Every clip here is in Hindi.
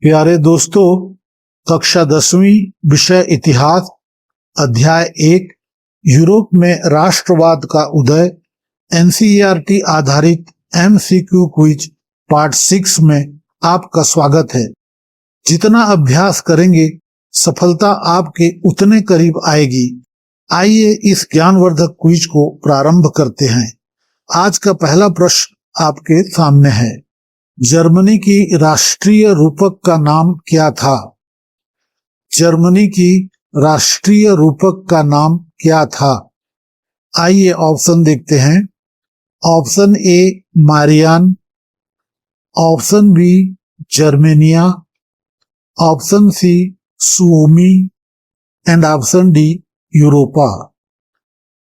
प्यारे दोस्तों, कक्षा 10वीं विषय इतिहास अध्याय 1 यूरोप में राष्ट्रवाद का उदय एनसीईआरटी आधारित एमसीक्यू क्विज पार्ट 6 में आपका स्वागत है। जितना अभ्यास करेंगे सफलता आपके उतने करीब आएगी। आइए इस ज्ञानवर्धक क्विज को प्रारंभ करते हैं। आज का पहला प्रश्न आपके सामने है। जर्मनी की राष्ट्रीय रूपक का नाम क्या था? जर्मनी की राष्ट्रीय रूपक का नाम क्या था? आइए ऑप्शन देखते हैं। Option A Marianne, option B Germania, option C Suomi and option D Europa.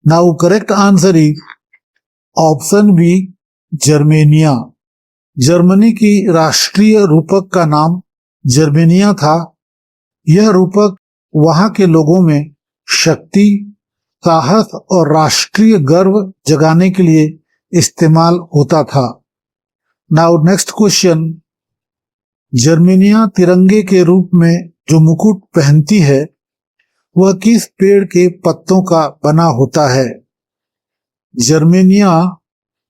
Now correct answer is option B Germania. Germany की राष्ट्रीय रूपक का नाम जर्मेनिया था। यह रूपक वहां के लोगों में शक्ति, साहस और राष्ट्रीय गर्व जगाने के लिए इस्तेमाल होता था। Now next question. जर्मेनिया तिरंगे के रूप में जो मुकुट पहनती है वह किस पेड़ के पत्तों का बना होता है? जर्मेनिया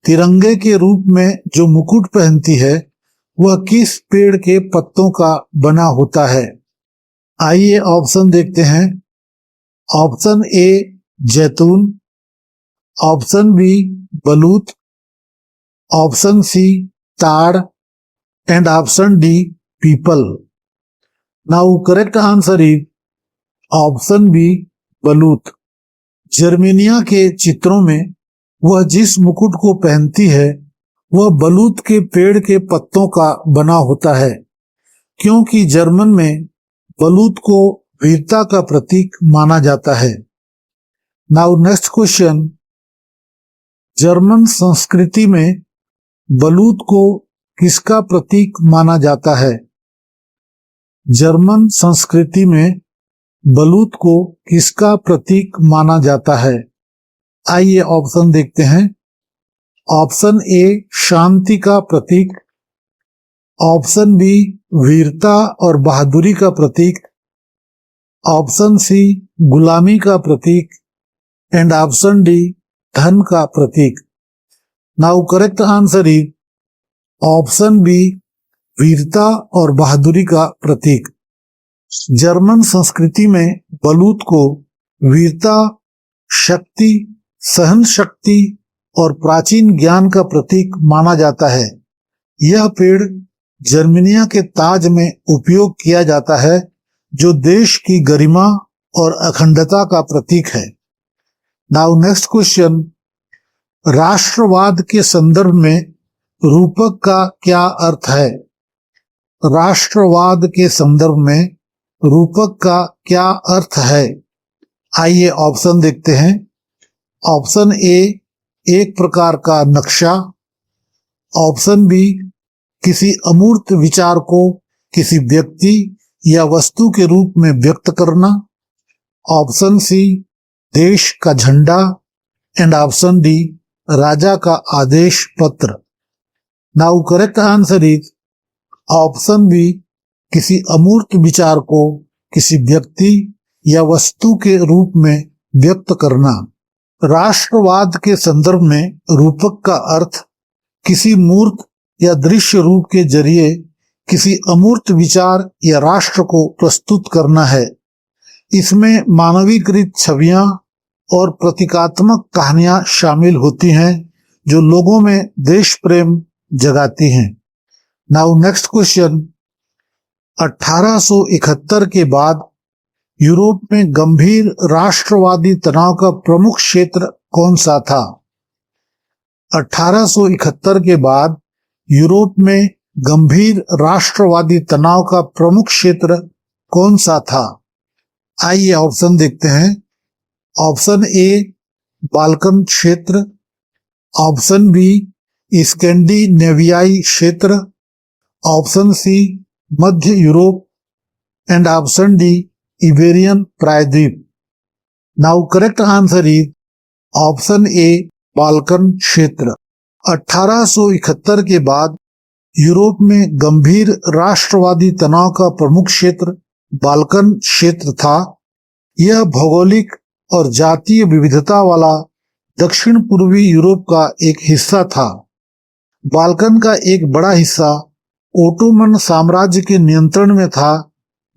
तिरंगे के रूप में जो मुकुट पहनती है वह किस पेड़ के पत्तों का बना होता है? आइए ऑप्शन देखते हैं। ऑप्शन ए जैतून, ऑप्शन बी बलूत, ऑप्शन सी ताड़ एंड ऑप्शन डी पीपल। Now correct answer is option B बलूत। जर्मेनिया के चित्रों में वह जिस मुकुट को पहनती है वह बलूत के पेड़ के पत्तों का बना होता है, क्योंकि जर्मन में बलूत को वीरता का प्रतीक माना जाता है। Now next question. जर्मन संस्कृति में बलूत को किसका प्रतीक माना जाता है? जर्मन संस्कृति में बलूत को किसका प्रतीक माना जाता है? आइए ऑप्शन देखते हैं। ऑप्शन ए शांति का प्रतीक, ऑप्शन बी वीरता और बहादुरी का प्रतीक, ऑप्शन सी गुलामी का प्रतीक एंड ऑप्शन डी धन का प्रतीक। Now correct answer is option B वीरता और बहादुरी का प्रतीक। जर्मन संस्कृति में बलूत को वीरता, शक्ति, सहन शक्ति और प्राचीन ज्ञान का प्रतीक माना जाता है। यह पेड़ जर्मनिया के ताज में उपयोग किया जाता है, जो देश की गरिमा और अखंडता का प्रतीक है। Now next question. राष्ट्रवाद के संदर्भ में रूपक का क्या अर्थ है? राष्ट्रवाद के संदर्भ में रूपक का क्या अर्थ है? आइए ऑप्शन देखते हैं। ऑप्शन ए एक प्रकार का नक्शा, ऑप्शन बी किसी अमूर्त विचार को किसी व्यक्ति या वस्तु के रूप में व्यक्त करना, ऑप्शन सी देश का झंडा एंड ऑप्शन डी राजा का आदेश पत्र। Now correct answer is option B किसी अमूर्त विचार को किसी व्यक्ति या वस्तु के रूप में व्यक्त करना। राष्ट्रवाद के संदर्भ में रूपक का अर्थ किसी मूर्त या दृश्य रूप के जरिए किसी अमूर्त विचार या राष्ट्र को प्रस्तुत करना है। इसमें मानवीकृत छवियां और प्रतीकात्मक कहानियां शामिल होती हैं जो लोगों में देश प्रेम जगाती हैं। Now next question. 1871 के बाद यूरोप में गंभीर राष्ट्रवादी तनाव का प्रमुख क्षेत्र कौन सा था? 1871 के बाद यूरोप में गंभीर राष्ट्रवादी तनाव का प्रमुख क्षेत्र कौन सा था? आइए ऑप्शन देखते हैं। ऑप्शन ए बाल्कन क्षेत्र, ऑप्शन बी स्कैंडिनेवियाई क्षेत्र, ऑप्शन सी मध्य Europe and option D Iberian प्रायद्वीप। Now correct answer is option A Balkan क्षेत्र। 1871 के बाद यूरोप में गंभीर राष्ट्रवादी तनाव का प्रमुख क्षेत्र बाल्कन क्षेत्र था। यह भौगोलिक और जातीय विविधता वाला दक्षिण पूर्वी यूरोप का एक हिस्सा था। बाल्कन का एक बड़ा हिस्सा ओटोमन साम्राज्य के नियंत्रण में था,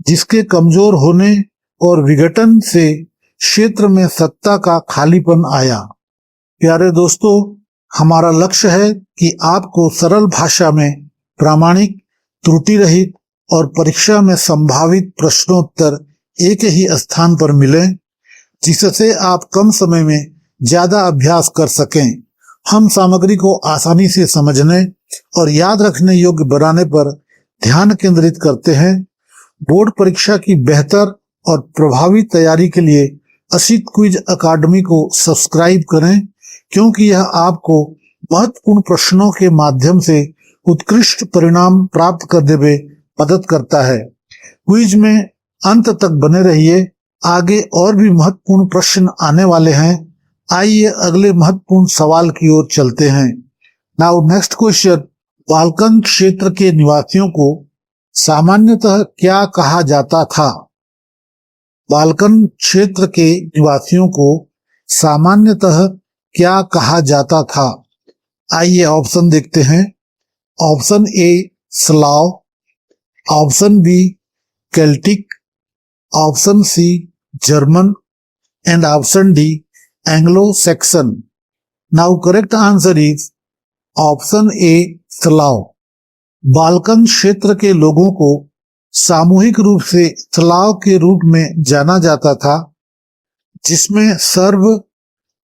जिसके कमजोर होने और विघटन से क्षेत्र में सत्ता का खालीपन आया। प्यारे दोस्तों, हमारा लक्ष्य है कि आपको सरल भाषा में प्रामाणिक, त्रुटि रहित और परीक्षा में संभावित प्रश्नोत्तर एक ही स्थान पर मिले, जिससे आप कम समय में ज्यादा अभ्यास कर सकें। हम सामग्री को आसानी से समझने और याद रखने योग्य बनाने पर ध्यान केंद्रित करते हैं। बोर्ड परीक्षा की बेहतर और प्रभावी तैयारी के लिए असित क्विज अकादमी को सब्सक्राइब करें, क्योंकि यह आपको महत्वपूर्ण प्रश्नों के माध्यम से उत्कृष्ट परिणाम प्राप्त करने में मदद करता है। क्विज में अंत तक बने रहिए, आगे और भी महत्वपूर्ण प्रश्न आने वाले हैं। आइए अगले महत्वपूर्ण सवाल की ओर चलते हैं। नाउ नेक्स्ट क्वेश्चन, बाल्कन क्षेत्र के निवासियों को सामान्यतः क्या कहा जाता था? बाल्कन क्षेत्र के निवासियों को सामान्यतः क्या कहा जाता था? आइए ऑप्शन देखते हैं। Option A Slav, option B Celtic, option C German and option D Anglo Saxon. Now correct answer is option A Slav. Balkan क्षेत्र के लोगों को सामूहिक रूप से स्लाव के रूप में जाना जाता था, जिसमें सर्ब,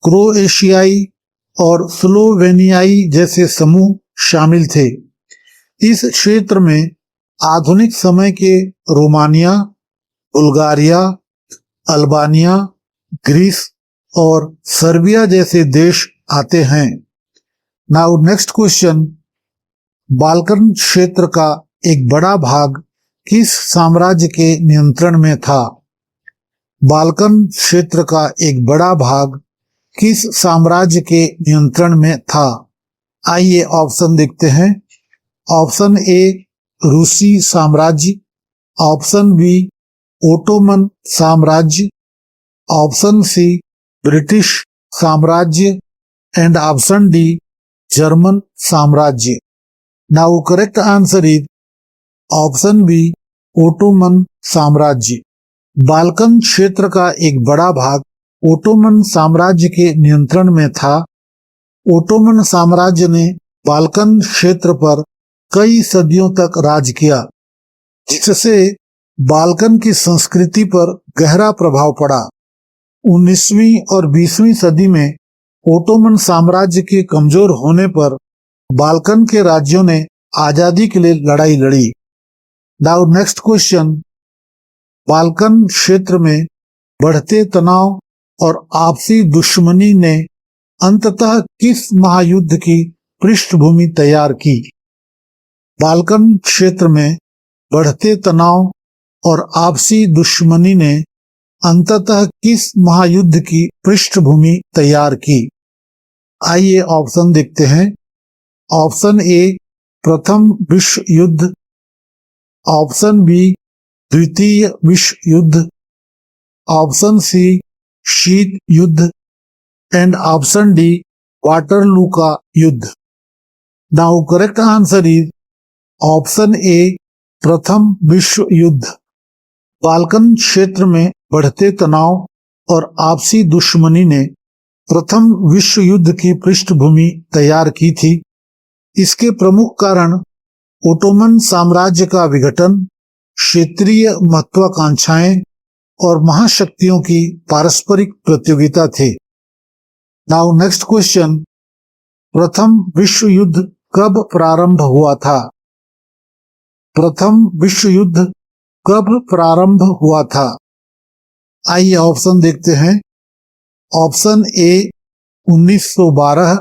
क्रोएशियाई और स्लोवेनियाई जैसे समूह शामिल थे। इस क्षेत्र में आधुनिक समय के रोमानिया, बुल्गारिया, अल्बानिया, ग्रीस और सर्बिया जैसे देश आते हैं। नाउ नेक्स्ट क्वेश्चन, बाल्कन क्षेत्र का एक बड़ा भाग किस साम्राज्य के नियंत्रण में था? बाल्कन क्षेत्र का एक बड़ा भाग किस साम्राज्य के नियंत्रण में था? आइए ऑप्शन देखते हैं। ऑप्शन ए रूसी साम्राज्य, ऑप्शन बी ओटोमन साम्राज्य, ऑप्शन सी ब्रिटिश साम्राज्य एंड ऑप्शन डी जर्मन साम्राज्य। Now correct answer is option B Ottoman साम्राज्य। बाल्कन क्षेत्र का एक बड़ा भाग ओटोमन साम्राज्य के नियंत्रण में था। ओटोमन साम्राज्य ने बाल्कन क्षेत्र पर कई सदियों तक राज किया, जिससे बाल्कन की संस्कृति पर गहरा प्रभाव पड़ा। 19वीं और 20वीं सदी में ओटोमन साम्राज्य के कमजोर होने पर बाल्कन के राज्यों ने आजादी के लिए लड़ाई लड़ी। नाउ नेक्स्ट क्वेश्चन, बाल्कन क्षेत्र में बढ़ते तनाव और आपसी दुश्मनी ने अंततः किस महायुद्ध की पृष्ठभूमि तैयार की? बाल्कन क्षेत्र में बढ़ते तनाव और आपसी दुश्मनी ने अंततः किस महायुद्ध की पृष्ठभूमि तैयार की? आइए ऑप्शन देखते हैं। ऑप्शन ए प्रथम विश्व युद्ध, ऑप्शन बी द्वितीय विश्व युद्ध, ऑप्शन सी शीत युद्ध एंड ऑप्शन डी वाटरलू का युद्ध। Now correct answer is option ए प्रथम विश्व युद्ध। बाल्कन क्षेत्र में बढ़ते तनाव और आपसी दुश्मनी ने प्रथम विश्व युद्ध की पृष्ठभूमि तैयार की थी। इसके प्रमुख कारण ओटोमन साम्राज्य का विघटन, क्षेत्रीय महत्वाकांक्षाएं और महाशक्तियों की पारस्परिक प्रतियोगिता थे। नाउ नेक्स्ट क्वेश्चन, प्रथम विश्व युद्ध कब प्रारंभ हुआ था? प्रथम विश्व युद्ध कब प्रारंभ हुआ था? आइए ऑप्शन देखते हैं। Option A 1912,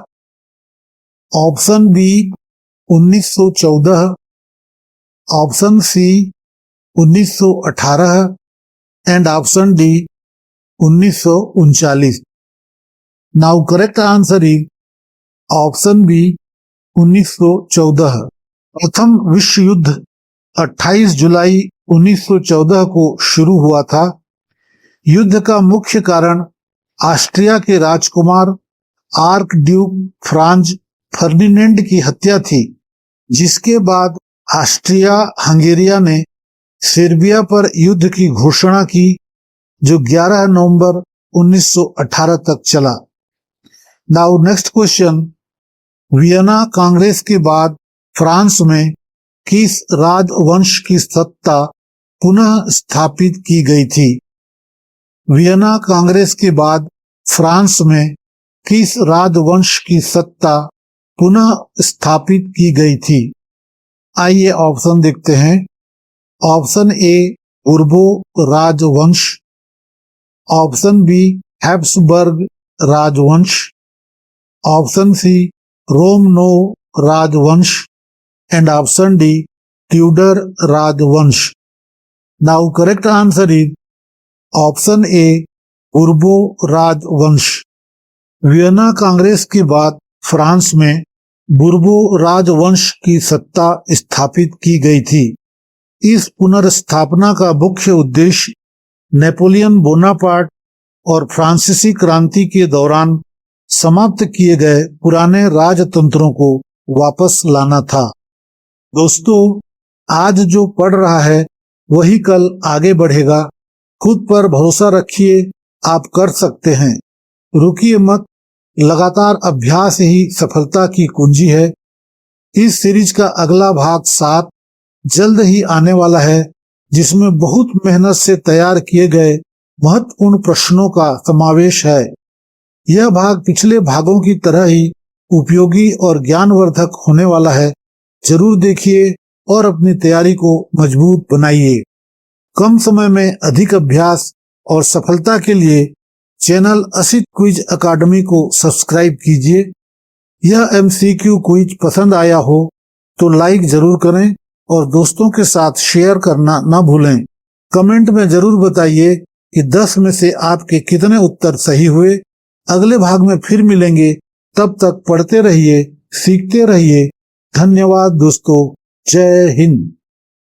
option B 1914, option C 1918 and option D 1939। Now correct answer is option B 1914। प्रथम विश्व युद्ध 28 जुलाई 1914 को शुरू हुआ था। युद्ध का मुख्य कारण ऑस्ट्रिया के राजकुमार आर्क ड्यूक फ्रांज फर्डिनेंड की हत्या थी, जिसके बाद ऑस्ट्रिया हंगेरिया ने सर्बिया पर युद्ध की घोषणा की, जो 11 नवंबर 1918 तक चला। Now next question, Vienna Congress के बाद फ्रांस में किस राजवंश की सत्ता पुनः स्थापित की गई थी? वियना कांग्रेस के बाद फ्रांस में किस राजवंश की सत्ता पुनः स्थापित की गई थी? आइए ऑप्शन देखते हैं। ऑप्शन ए बुर्बो राजवंश, ऑप्शन बी हैब्सबर्ग राजवंश, ऑप्शन सी रोमनो राजवंश एंड ऑप्शन डी ट्यूडर राजवंश। Now correct answer is option A Bourbon राजवंश। वियना कांग्रेस के बाद फ्रांस में बुर्बो राजवंश की सत्ता स्थापित की गई थी। इस पुनर्स्थापना का मुख्य उद्देश्य नेपोलियन बोनापार्ट और फ्रांसीसी क्रांति के दौरान समाप्त किए गए पुराने राजतंत्रों को वापस लाना था। दोस्तों, आज जो पढ़ रहा है वही कल आगे बढ़ेगा। खुद पर भरोसा रखिए, आप कर सकते हैं। रुकिए मत, लगातार अभ्यास ही सफलता की कुंजी है। इस सीरीज का अगला भाग 7 जल्द ही आने वाला है, जिसमें बहुत मेहनत से तैयार किए गए महत्वपूर्ण प्रश्नों का समावेश है। यह भाग पिछले भागों की तरह ही उपयोगी और ज्ञानवर्धक होने वाला है। जरूर देखिए और अपनी तैयारी को मजबूत बनाइए। कम समय में अधिक अभ्यास और सफलता के लिए चैनल असित क्विज अकादमी को सब्सक्राइब कीजिए। यह MCQ क्विज पसंद आया हो तो लाइक जरूर करें और दोस्तों के साथ शेयर करना न भूलें। कमेंट में जरूर बताइए कि 10 में से आपके कितने उत्तर सही हुए। अगले भाग में फिर मिलेंगे, तब तक पढ़ते रहिए, सीखते रहिए। धन्यवाद दोस्तों, जय हिंद।